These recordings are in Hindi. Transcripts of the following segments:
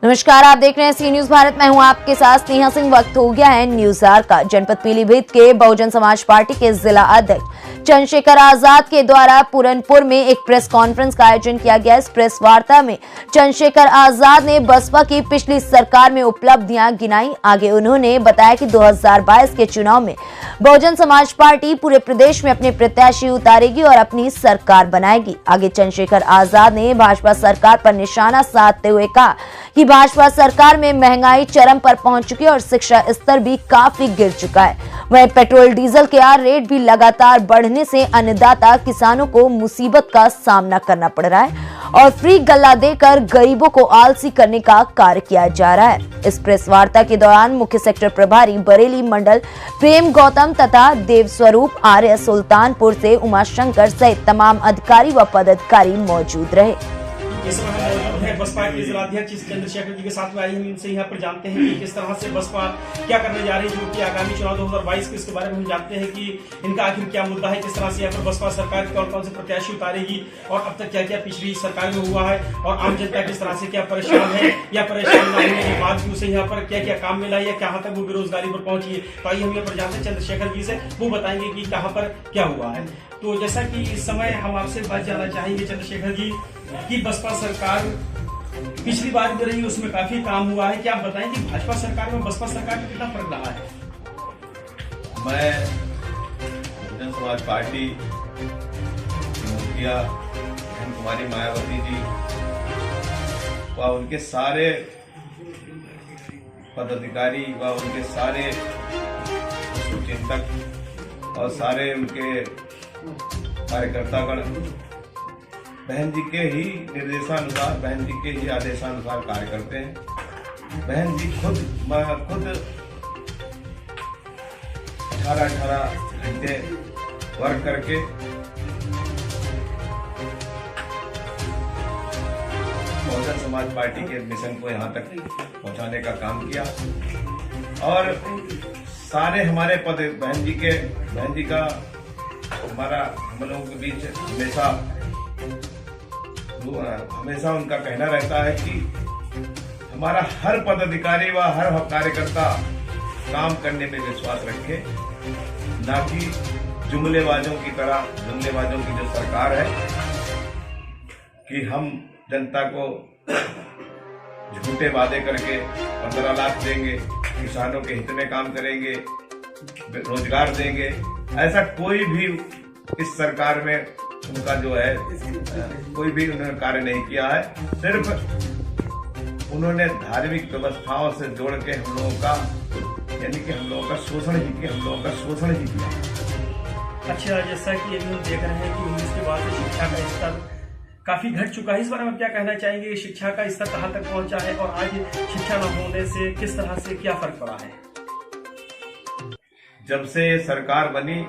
नमस्कार, आप देख रहे हैं सी न्यूज भारत। मैं हूं आपके साथ स्नेहा सिंह। वक्त हो गया है न्यूज आवर का। जनपद पीलीभीत के बहुजन समाज पार्टी के जिला अध्यक्ष चंद्रशेखर आजाद के द्वारा पूरनपुर में एक प्रेस कॉन्फ्रेंस का आयोजन किया गया। इस प्रेस वार्ता में चंद्रशेखर आजाद ने बसपा की पिछली सरकार में उपलब्धियां गिनाई। आगे उन्होंने बताया कि 2022 के चुनाव में बहुजन समाज पार्टी पूरे प्रदेश में अपने प्रत्याशी उतारेगी और अपनी सरकार बनाएगी। आगे चंद्रशेखर आजाद ने भाजपा सरकार पर निशाना साधते हुए कहा कि भाजपा सरकार में महंगाई चरम पर पहुंच चुकी है और शिक्षा स्तर भी काफी गिर चुका है। वहीं पेट्रोल डीजल के रेट भी लगातार बढ़ने से अन्नदाता किसानों को मुसीबत का सामना करना पड़ रहा है और फ्री गल्ला देकर गरीबों को आलसी करने का कार्य किया जा रहा है। इस प्रेस वार्ता के दौरान मुख्य सेक्टर प्रभारी बरेली मंडल प्रेम गौतम तथा देवस्वरूप आर्य सुल्तानपुर से उमाशंकर सहित तमाम अधिकारी व पदाधिकारी मौजूद रहे। इस समय हम मौजूद हैं बसपा के जिलाध्यक्ष चंद्रशेखर जी के साथ में। आइए हम इनसे यहाँ पर जानते हैं कि किस तरह से बसपा क्या करने जा रही है, जो कि आगामी चुनाव 2022 के इसके बारे में हम जानते हैं कि इनका आखिर क्या मुद्दा है, किस तरह से यहाँ पर बसपा सरकार कौन कौन से प्रत्याशी उतारेगी और अब तक क्या क्या पिछली सरकार में हुआ है और आम जनता किस तरह से क्या परेशान है या परेशान न होने के बाद भी उसे यहाँ पर क्या क्या काम मिला या कहाँ तक वो बेरोजगारी पर पहुंची है। तो आइए हम यहाँ पर जानते हैं चंद्रशेखर जी से, वो बताएंगे कि कहाँ पर क्या हुआ है। तो जैसा कि इस समय हम आपसे बात जानना चाहेंगे चंद्रशेखर जी कि बसपा सरकार पिछली बार जो रही उसमें काफी काम हुआ है, क्या आप बताएं कि भाजपा सरकार में बसपा सरकार में कितना फर्क रहा है? मैं बहुजन समाज पार्टी की मुखिया बहन कुमारी मायावती जी व उनके सारे पदाधिकारी व उनके सारे चिंतक और सारे उनके कार्यकर्तागण बहन जी के ही निर्देशानुसार, बहन जी के ही आदेशानुसार कार्य करते हैं। बहन जी खुद 18 घंटे वर्क करके बहुजन समाज पार्टी के मिशन को यहाँ तक पहुँचाने का काम किया और सारे हमारे पद बहन जी का हम लोगों के बीच हमेशा उनका कहना रहता है कि हमारा हर पदाधिकारी व हर कार्यकर्ता काम करने में विश्वास रखे, ना कि जुमलेबाजों की तरह, जुमलेबाजों की जो सरकार है कि हम जनता को झूठे वादे करके 15 लाख देंगे, किसानों के हित में काम करेंगे, रोजगार देंगे। ऐसा कोई भी इस सरकार में उनका जो है कोई भी उन्होंने कार्य नहीं किया है। सिर्फ उन्होंने धार्मिक व्यवस्थाओं से जोड़ के हम लोगों का यानी कि हम लोगों का शोषण ही किया। अच्छा, जैसा कि अभी हम देख रहे हैं कि 19 के बाद से शिक्षा का स्तर काफी घट चुका है, इस बारे में क्या कहना चाहेंगे? शिक्षा का स्तर कहाँ तक पहुंचा है और आज शिक्षा न होने से किस तरह से क्या फर्क पड़ा है? जब से सरकार बनी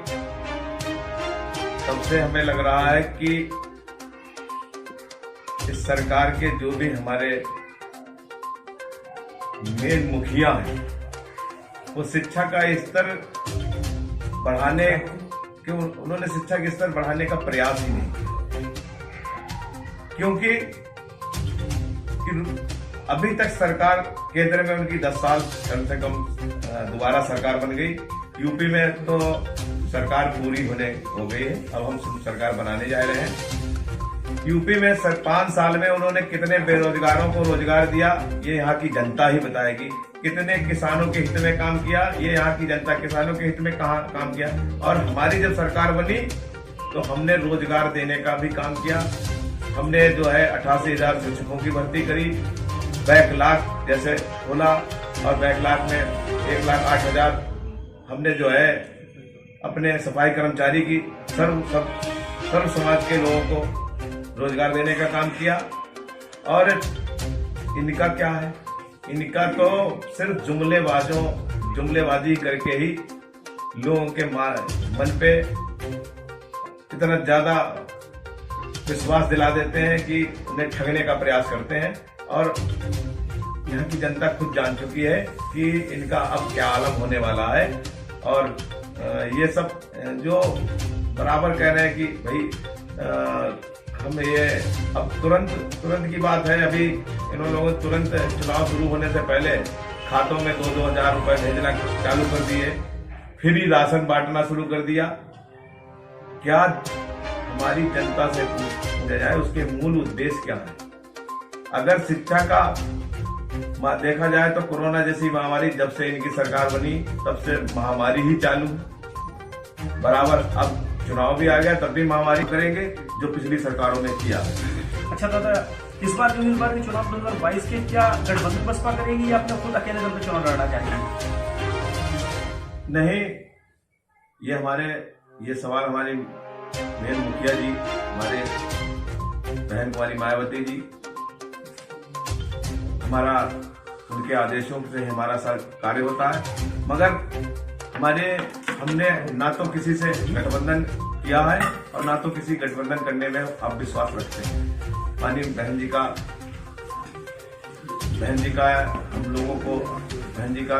तब से हमें लग रहा है कि इस सरकार के जो भी हमारे मेन मुखिया हैं वो शिक्षा का स्तर बढ़ाने उन्होंने शिक्षा का स्तर बढ़ाने का प्रयास ही नहीं किया, क्योंकि अभी तक सरकार केंद्र में उनकी 10 साल कम से कम दोबारा सरकार बन गई। यूपी में तो सरकार पूरी हो गई है, अब हम सरकार बनाने जा रहे हैं। यूपी में 5 साल में उन्होंने कितने बेरोजगारों को रोजगार दिया ये यहाँ की जनता ही बताएगी। कितने किसानों के हित में काम किया ये यहाँ की जनता किसानों के हित में कहाँ काम किया। और हमारी जब सरकार बनी तो हमने रोजगार देने का भी काम किया। हमने जो है 88,000 शिक्षकों की भर्ती करी, बैकलॉग जैसे खोला और बैकलॉग में 1,08,000 हमने जो है अपने सफाई कर्मचारी की सर्व समाज के लोगों को रोजगार देने का काम किया। और इनका क्या है, इनका तो सिर्फ जुमलेबाजी करके ही लोगों के मन पे इतना ज्यादा विश्वास दिला देते हैं कि उन्हें ठगने का प्रयास करते हैं। और यहाँ की जनता खुद जान चुकी है कि इनका अब क्या आलम होने वाला है। और ये सब जो बराबर कह रहे हैं कि भाई हम ये अब तुरंत की बात है। अभी इन लोगों ने तुरंत चुनाव शुरू होने से पहले खातों में 2-2 हजार रुपए भेजना चालू कर दिए, फिर ही राशन बांटना शुरू कर दिया। क्या हमारी जनता से पूछा जाए उसके मूल उद्देश्य क्या है? अगर शिक्षा का देखा जाए तो कोरोना जैसी महामारी जब से इनकी सरकार बनी तब से महामारी ही चालू बराबर। अब चुनाव भी आ गया तब भी महामारी करेंगे जो पिछली सरकारों ने किया। अच्छा दादा, इस बार के चुनाव 2022 के क्या गठबंधन बसपा करेगी या अपने खुद अकेले दम पे चुनाव लड़ना चाहेंगे? नहीं, ये सवाल हमारे मेन मुखिया जी, हमारे बहन कुमारी मायावती जी, उनके आदेशों से हमारा सारा कार्य होता है। मगर हमने ना तो किसी से गठबंधन किया है और ना तो किसी गठबंधन करने में आप विश्वास रखते हैं। माननीय बहन जी का हम लोगों को बहन जी का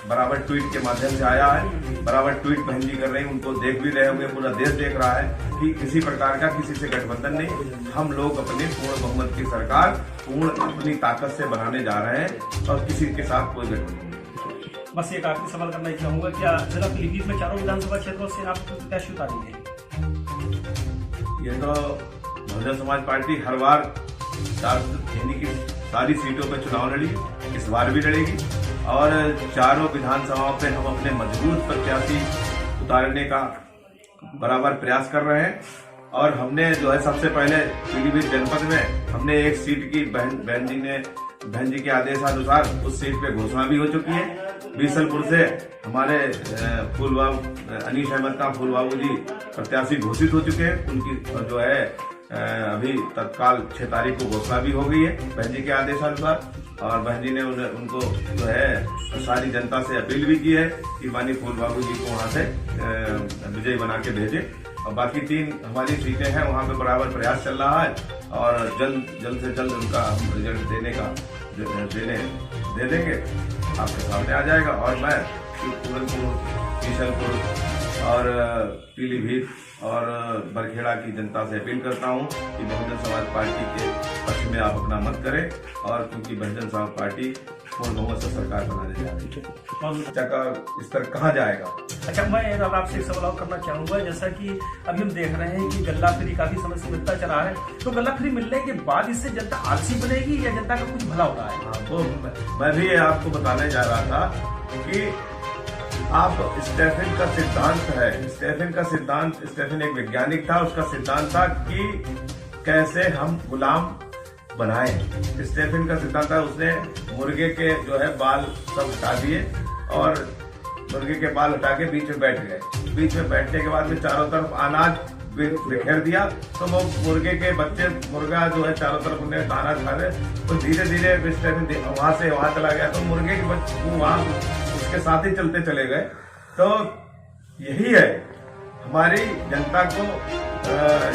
बराबर ट्वीट के माध्यम से आया है, बराबर ट्वीट बहन जी कर रही हैं, उनको देख भी रहे होंगे, पूरा देश देख रहा है कि किसी प्रकार का किसी से गठबंधन नहीं। हम लोग अपनी पूर्ण बहुमत की सरकार पूर्ण अपनी ताकत से बनाने जा रहे हैं और किसी के साथ कोई गठबंधन नहीं। बस एक आखिरी सवाल करना चाहूंगा, क्या जिला पीलीभीत में चारों विधानसभा क्षेत्रों से आप प्रत्याशी उतारेंगे? ये तो बहुजन समाज पार्टी हर बार यानी कि सारी सीटों पर चुनाव लड़ी, इस बार भी लड़ेगी और चारों विधानसभाओं पे हम अपने मजबूत प्रत्याशी उतारने का बराबर प्रयास कर रहे हैं। और हमने जो है सबसे पहले पीलीभीत जनपद में हमने एक सीट की बहन जी के आदेशानुसार उस सीट पे घोषणा भी हो चुकी है। बीसलपुर से हमारे अनीश अहमद का फूल बाबू जी प्रत्याशी घोषित हो चुके हैं। उनकी जो है अभी तत्काल 6 तारीख को घोषणा भी हो गई है बहन जी के आदेशानुसार। और बहन जी ने उनको जो है सारी जनता से अपील भी की है कि माननीय फूल बाबू जी को वहां से विजयी बना के भेजे। और बाकी 3 हमारी सीटें हैं, वहां पे बराबर प्रयास चल रहा है और जल्द से जल्द उनका हम रिजल्ट दे देंगे, आपके सामने आ जाएगा। और मैं पूरनपुर, बीसलपुर और पीलीभीत और बरखेड़ा की जनता से अपील करता हूं कि बहुजन समाज पार्टी के पक्ष में आप अपना मत करें, और क्योंकि बहुजन समाज पार्टी पूर्ण बहुमत से सरकार बनाने जा रही है। चर्चा का स्तर कहाँ जाएगा? अच्छा, मैं आपसे एक सवाल और करना चाहूंगा, जैसा कि अभी हम देख रहे हैं कि गल्ला फ्री काफी समय से मिलता चला है, तो गल्ला फ्री मिलने के बाद इससे जनता आलसी बनेगी या जनता का कुछ भला हो रहा है? हाँ, तो मैं भी आपको बताने जा रहा था कि आप स्टेफन का सिद्धांत है, स्टेफन एक वैज्ञानिक था, उसका सिद्धांत था कि कैसे हम गुलाम बनाए। स्टेफन का सिद्धांत था, उसने मुर्गे के जो है बाल सब हटा दिए और मुर्गे के बाल हटा के बीच में बैठ गए। बीच में बैठने के बाद में चारों तरफ अनाज बिखेर दिया, तो वो मुर्गा जो है चारों तरफ उन्हें अनाज खा रहे, तो धीरे धीरे स्टेफन वहां से वहां चला गया, तो मुर्गे के बच्चे वहां उसके साथ ही चलते चले गए। तो यही है हमारी जनता को,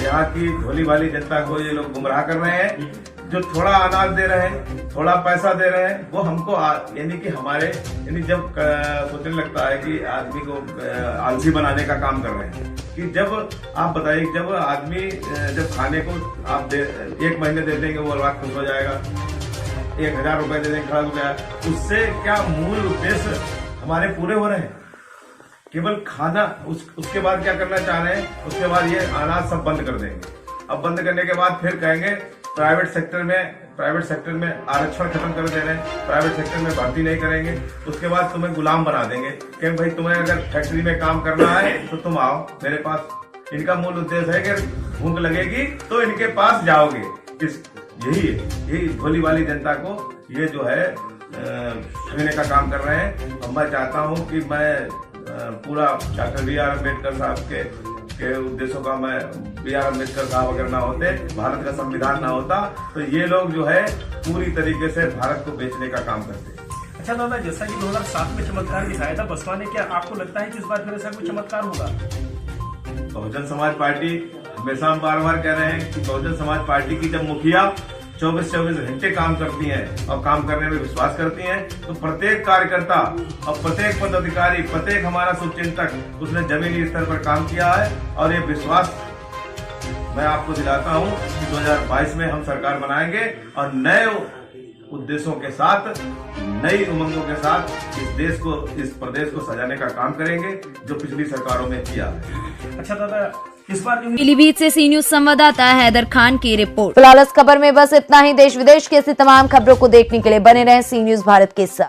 यहाँ की भोली भाली जनता को ये लोग गुमराह कर रहे हैं। जो थोड़ा अनाज दे रहे हैं, थोड़ा पैसा दे रहे हैं, वो हमको यानी कि जब सोचने लगता है कि आदमी को आलसी बनाने का काम कर रहे हैं। कि जब आप बताइए, जब आदमी जब खाने को आप 1 महीने दे देंगे वो अलग खुश हो जाएगा, 1000 रुपए दे देंगे खड़ा हो जाएगा, उससे क्या मूल उद्देश्य हमारे पूरे हो रहे हैं? केवल खाना। उसके बाद क्या करना चाह रहे हैं? उसके बाद ये अनाज सब बंद कर देंगे। अब बंद करने के बाद फिर कहेंगे प्राइवेट सेक्टर में आरक्षण खत्म कर दे रहे हैं, प्राइवेट सेक्टर में भर्ती नहीं करेंगे। उसके बाद तुम्हें गुलाम बना देंगे कि भाई तुम्हें अगर फैक्ट्री में काम करना है तो तुम आओ मेरे पास। इनका मूल उद्देश्य है कि भूख लगेगी तो इनके पास जाओगे। यही भोली वाली जनता को ये जो है ठगने का काम कर रहे हैं। और मैं चाहता हूं कि मैं पूरा डॉक्टर B.R. अम्बेडकर साहब के उद्देश्यों का, मैं B.R. अम्बेडकर साहब अगर ना होते, भारत का संविधान ना होता, तो ये लोग जो है पूरी तरीके से भारत को बेचने का काम करते। अच्छा दादा, जैसा कि 2007 में चमत्कार दिखाया था बसपा ने, क्या आपको लगता है कि इस बार फिर ऐसा कोई चमत्कार होगा? बहुजन समाज पार्टी, हमेशा हम बार बार कह रहे हैं कि बहुजन समाज पार्टी की जब मुखिया 24 घंटे काम करती हैं और काम करने में विश्वास करती हैं, तो प्रत्येक कार्यकर्ता और प्रत्येक पदाधिकारी, प्रत्येक हमारा शुभचिंतक उसने जमीनी स्तर पर काम किया है और ये विश्वास मैं आपको दिलाता हूं कि 2022 में हम सरकार बनाएंगे और नए उद्देश्यों के साथ, नई उमंगों के साथ इस देश को, इस प्रदेश को सजाने का काम करेंगे जो पिछली सरकारों में किया है। अच्छा दादा, इस बार पीलीभीत से सी न्यूज संवाददाता हैदर खान की रिपोर्ट। फिलहाल इस खबर में बस इतना ही। देश विदेश की ऐसी तमाम खबरों को देखने के लिए बने रहें सी न्यूज भारत के साथ।